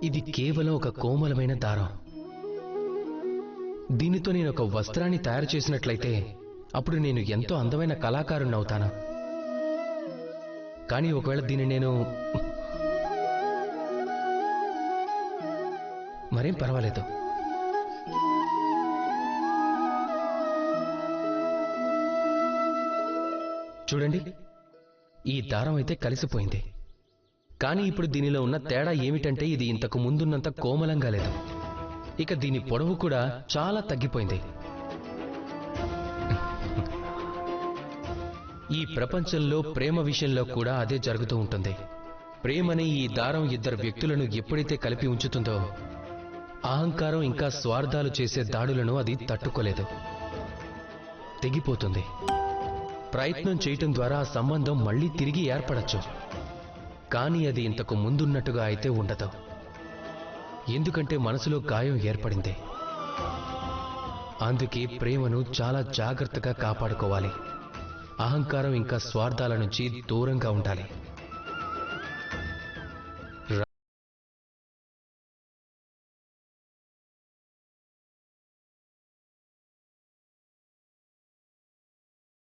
ఇది కేవలం ఒక కోమలమైన దారం. దీనితో నేను ఒక వస్త్రాన్ని తయారు చేసినట్లయితే అప్పుడు నేను ఎంతో అందమైన కళాకారుణ్ణి అవుతాను. కానీ ఒకవేళ దీన్ని నేను మరేం పర్వాలేదు. చూడండి, ఈ దారం అయితే కలిసిపోయింది. కానీ ఇప్పుడు దీనిలో ఉన్న తేడా ఏమిటంటే ఇది ఇంతకు ముందున్నంత కోమలంగా లేదు. ఇక దీని పొడవు కూడా చాలా తగ్గిపోయింది. ఈ ప్రపంచంలో ప్రేమ విషయంలో కూడా అదే జరుగుతూ ఉంటుంది. ప్రేమని ఈ దారం ఇద్దరు వ్యక్తులను ఎప్పుడైతే కలిపి ఉంచుతుందో అహంకారం ఇంకా స్వార్థాలు చేసే దాడులను అది తట్టుకోలేదు, తెగిపోతుంది. ప్రయత్నం చేయటం ద్వారా ఆ సంబంధం మళ్లీ తిరిగి ఏర్పడచ్చు. కానీ అది ఇంతకు ముందున్నట్టుగా అయితే ఉండదు. ఎందుకంటే మనసులో గాయం ఏర్పడింది. అందుకే ప్రేమను చాలా జాగ్రత్తగా కాపాడుకోవాలి. అహంకారం ఇంకా స్వార్థాల నుంచి దూరంగా ఉండాలి.